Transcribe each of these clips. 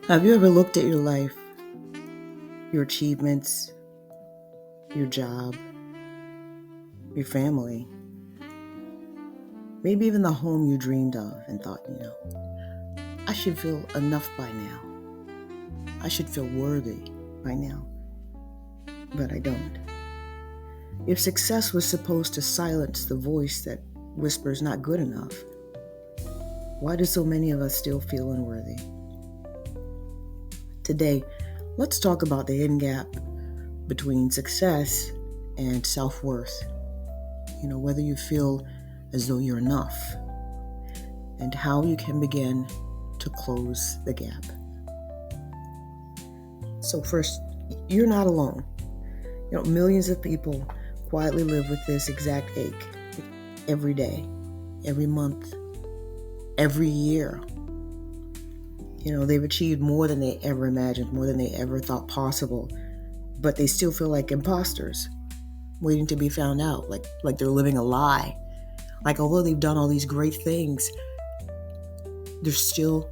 Have you ever looked at your life, your achievements, your job, your family, maybe even the home you dreamed of and thought, I should feel enough by now. I should feel worthy by now. But I don't. If success was supposed to silence the voice that whispers not good enough, why do so many of us still feel unworthy? Today, let's talk about the hidden gap between success and self-worth. Whether you feel as though you're enough and how you can begin to close the gap. So first, you're not alone. Millions of people quietly live with this exact ache every day, every month, every year. They've achieved more than they ever imagined, more than they ever thought possible, but they still feel like imposters, waiting to be found out, like they're living a lie. Like, although they've done all these great things, they're still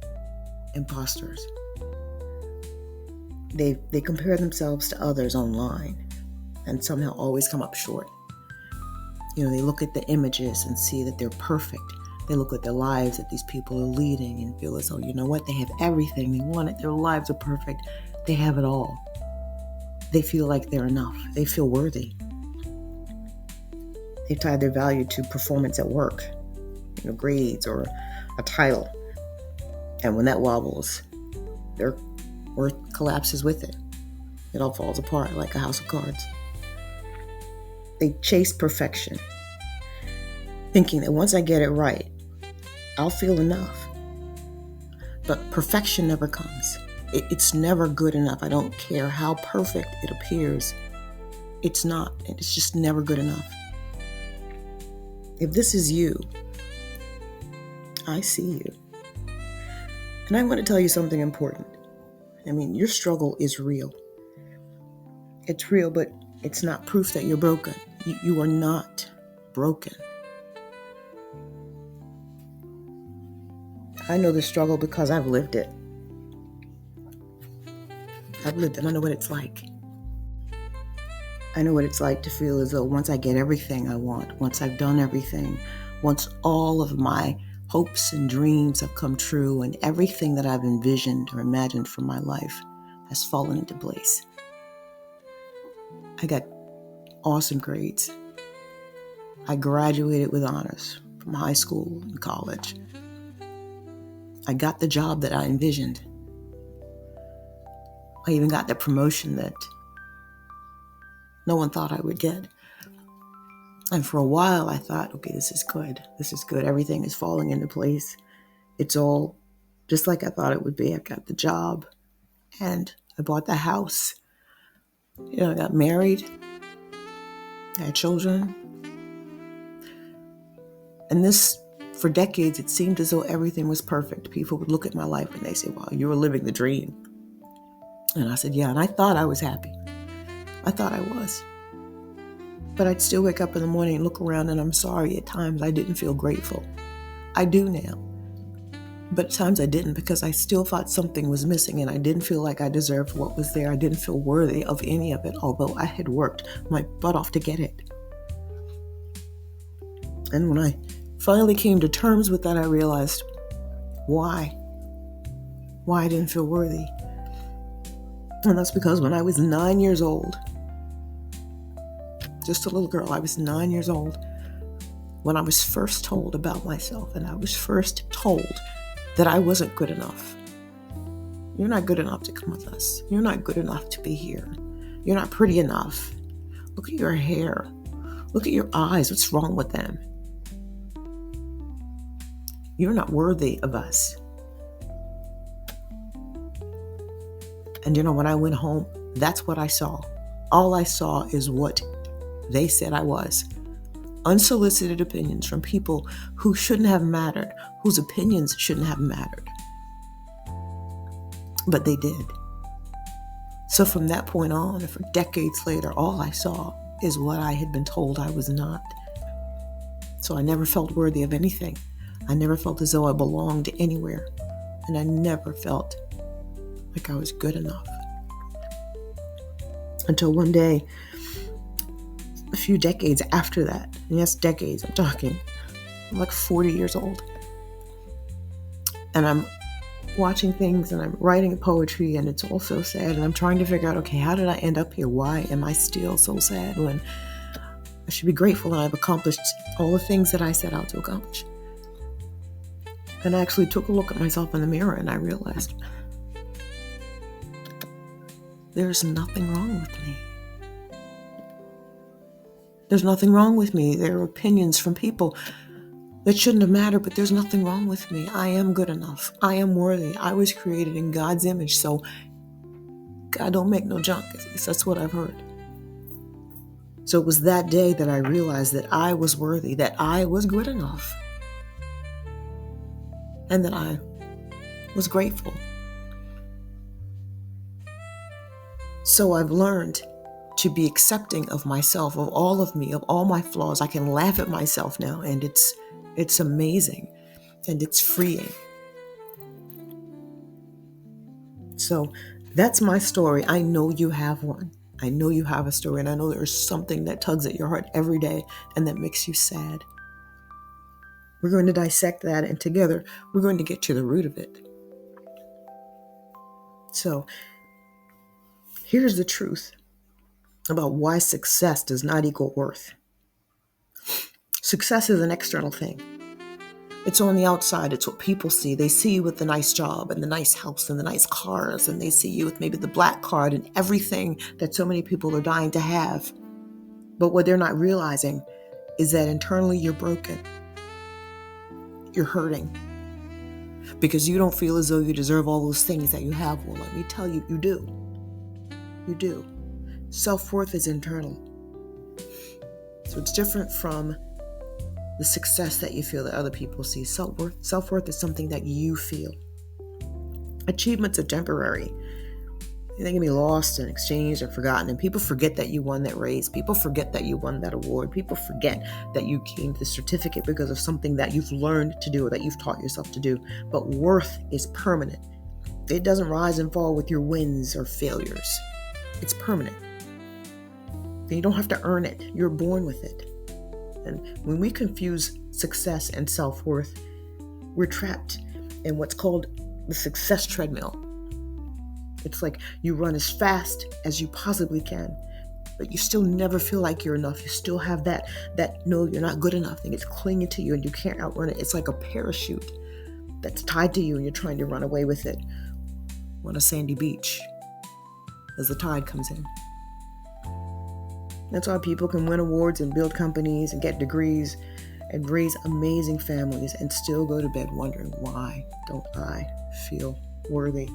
imposters. They compare themselves to others online and somehow always come up short. They look at the images and see that they're perfect. They look at the lives that these people are leading and feel as though, they have everything they wanted. Their lives are perfect. They have it all. They feel like they're enough. They feel worthy. They've tied their value to performance at work, grades or a title. And when that wobbles, their worth collapses with it. It all falls apart like a house of cards. They chase perfection, thinking that once I get it right, I'll feel enough. But perfection never comes. It's never good enough. I don't care how perfect it appears. It's not. It's just never good enough. If this is you, I see you. And I want to tell you something important. Your struggle is real. It's real, but it's not proof that you're broken. You are not broken. I know the struggle because I've lived it. I've lived it. I know what it's like. I know what it's like to feel as though once I get everything I want, once I've done everything, once all of my hopes and dreams have come true and everything that I've envisioned or imagined for my life has fallen into place. I got awesome grades. I graduated with honors from high school and college. I got the job that I envisioned. I even got the promotion that no one thought I would get. And for a while I thought, okay, this is good. This is good. Everything is falling into place. It's all just like I thought it would be. I got the job and I bought the house. I got married. I had children. And this, for decades, it seemed as though everything was perfect. People would look at my life and they say, wow, you were living the dream. And I said, yeah, and I thought I was happy. I thought I was. But I'd still wake up in the morning and look around, and I'm sorry, at times I didn't feel grateful. I do now. But at times I didn't, because I still thought something was missing, and I didn't feel like I deserved what was there. I didn't feel worthy of any of it, although I had worked my butt off to get it. And when I finally came to terms with that, I realized why I didn't feel worthy. And that's because when I was 9 years old, just a little girl, I was 9 years old, when I was first told about myself, and I was first told that I wasn't good enough. You're not good enough to come with us. You're not good enough to be here. You're not pretty enough. Look at your hair. Look at your eyes. What's wrong with them? You're not worthy of us. And when I went home, that's what I saw. All I saw is what they said I was. Unsolicited opinions from people who shouldn't have mattered, whose opinions shouldn't have mattered. But they did. So from that point on, and for decades later, all I saw is what I had been told I was not. So I never felt worthy of anything. I never felt as though I belonged anywhere. And I never felt like I was good enough. Until one day, a few decades after that, and yes, decades, I'm like 40 years old. And I'm watching things and I'm writing poetry and it's all so sad. And I'm trying to figure out, okay, how did I end up here? Why am I still so sad when I should be grateful that I've accomplished all the things that I set out to accomplish? And I actually took a look at myself in the mirror and I realized there's nothing wrong with me. There's nothing wrong with me. There are opinions from people that shouldn't have mattered, but there's nothing wrong with me. I am good enough. I am worthy. I was created in God's image, so God don't make no junk. At least that's what I've heard. So it was that day that I realized that I was worthy, that I was good enough, and that I was grateful. So I've learned to be accepting of myself, of all of me, of all my flaws. I can laugh at myself now, and it's amazing, and it's freeing. So that's my story. I know you have one. I know you have a story, and I know there's something that tugs at your heart every day and that makes you sad. We're going to dissect that, and together we're going to get to the root of it. So here's the truth about why success does not equal worth. Success is an external thing. It's on the outside. It's what people see. They see you with the nice job and the nice house and the nice cars, and they see you with maybe the black card and everything that so many people are dying to have. But what they're not realizing is that internally you're broken. You're hurting because you don't feel as though you deserve all those things that you have. Well, let me tell you, you do. You do. Self-worth is internal. So it's different from the success that you feel that other people see. Self-worth is something that you feel. Achievements are temporary. They can be lost and exchanged or forgotten, and people forget that you won that race. People forget that you won that award. People forget that you gained the certificate because of something that you've learned to do or that you've taught yourself to do. But worth is permanent. It doesn't rise and fall with your wins or failures. It's permanent. You don't have to earn it. You're born with it. And when we confuse success and self-worth, we're trapped in what's called the success treadmill. It's like you run as fast as you possibly can, but you still never feel like you're enough. You still have that no, you're not good enough thing. It's clinging to you and you can't outrun it. It's like a parachute that's tied to you and you're trying to run away with it on a sandy beach as the tide comes in. That's why people can win awards and build companies and get degrees and raise amazing families and still go to bed wondering, why don't I feel worthy?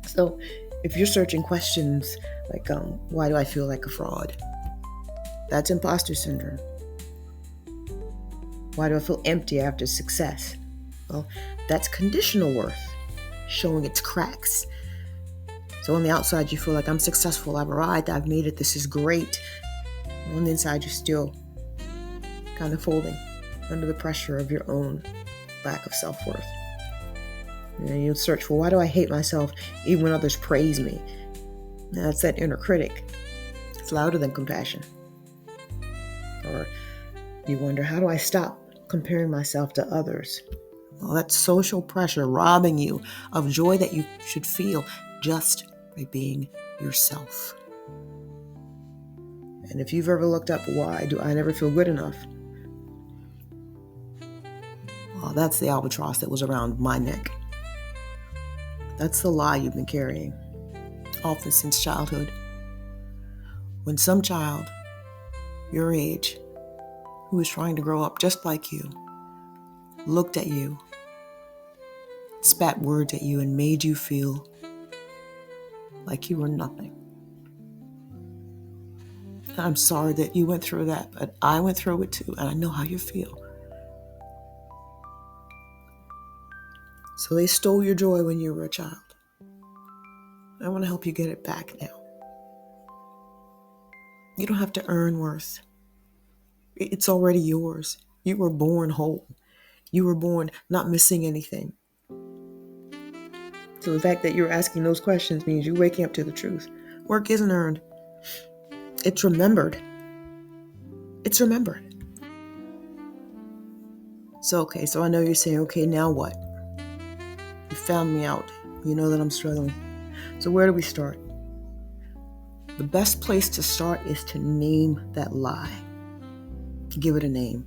So if you're searching questions like, why do I feel like a fraud? That's imposter syndrome. Why do I feel empty after success? Well, that's conditional worth, showing its cracks. So on the outside, you feel like I'm successful, I've arrived, I've made it, this is great. And on the inside, you're still kind of folding under the pressure of your own lack of self-worth. And you'll search for, why do I hate myself even when others praise me? Now, that's that inner critic. It's louder than compassion. Or you wonder, how do I stop comparing myself to others? Well, that's social pressure robbing you of joy that you should feel just by being yourself. And if you've ever looked up, why do I never feel good enough? Well, that's the albatross that was around my neck. That's the lie you've been carrying, often since childhood. When some child, your age, who was trying to grow up just like you, looked at you, spat words at you, and made you feel like you were nothing. I'm sorry that you went through that, but I went through it too, and I know how you feel. So they stole your joy when you were a child. I want to help you get it back now. You don't have to earn worth. It's already yours. You were born whole. You were born not missing anything. So the fact that you're asking those questions means you're waking up to the truth. Work isn't earned. It's remembered. It's remembered. So I know you're saying, okay, now what? You found me out. You know that I'm struggling. So where do we start? The best place to start is to name that lie. Give it a name.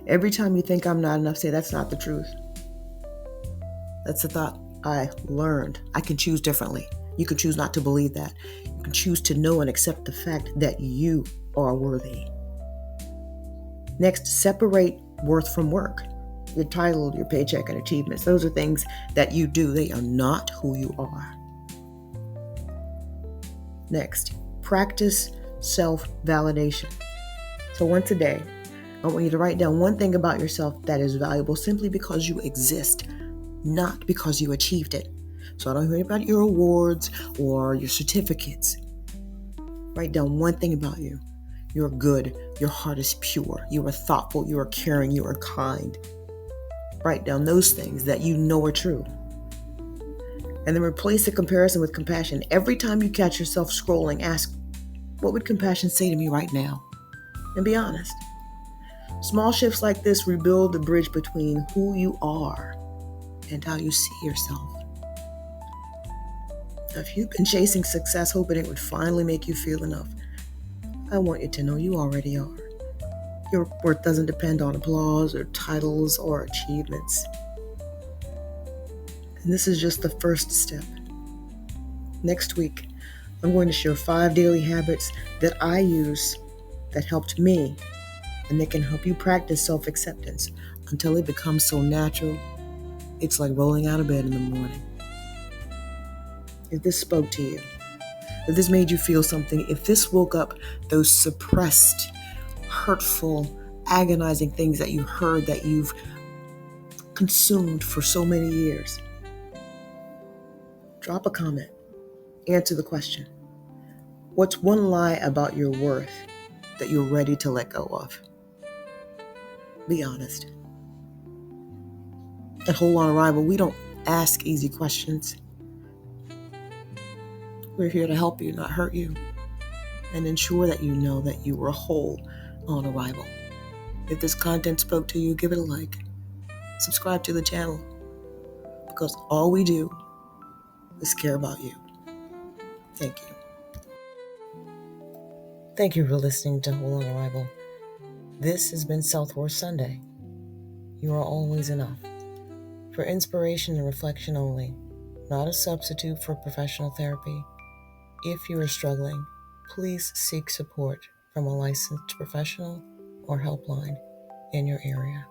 Every time you think I'm not enough, say that's not the truth. That's the thought I learned. I can choose differently. You can choose not to believe that. You can choose to know and accept the fact that you are worthy. Next, separate worth from work. Your title, your paycheck, and achievements. Those are things that you do. They are not who you are. Next, practice self-validation. So once a day, I want you to write down one thing about yourself that is valuable simply because you exist, not because you achieved it. So I don't hear about your awards or your certificates. Write down one thing about you. You're good. Your heart is pure. You are thoughtful. You are caring. You are kind. Write down those things that you know are true. And then replace the comparison with compassion. Every time you catch yourself scrolling, ask, what would compassion say to me right now? And be honest. Small shifts like this rebuild the bridge between who you are and how you see yourself. If you've been chasing success hoping it would finally make you feel enough, I want you to know you already are. Your worth doesn't depend on applause or titles or achievements. And this is just the first step. Next week, I'm going to share 5 daily habits that I use that helped me, and they can help you practice self-acceptance until it becomes so natural, it's like rolling out of bed in the morning. If this spoke to you, if this made you feel something, if this woke up those suppressed, hurtful, agonizing things that you heard that you've consumed for so many years, drop a comment. Answer the question. What's one lie about your worth that you're ready to let go of? Be honest. At Whole on Arrival, we don't ask easy questions. We're here to help you, not hurt you, and ensure that you know that you were whole on arrival. If this content spoke to you, give it a like. Subscribe to the channel, because all we do is care about you. Thank you. Thank you for listening to Whole on Arrival. This has been Southworth Sunday. You are always enough. For inspiration and reflection only, not a substitute for professional therapy. If you are struggling, please seek support from a licensed professional or helpline in your area.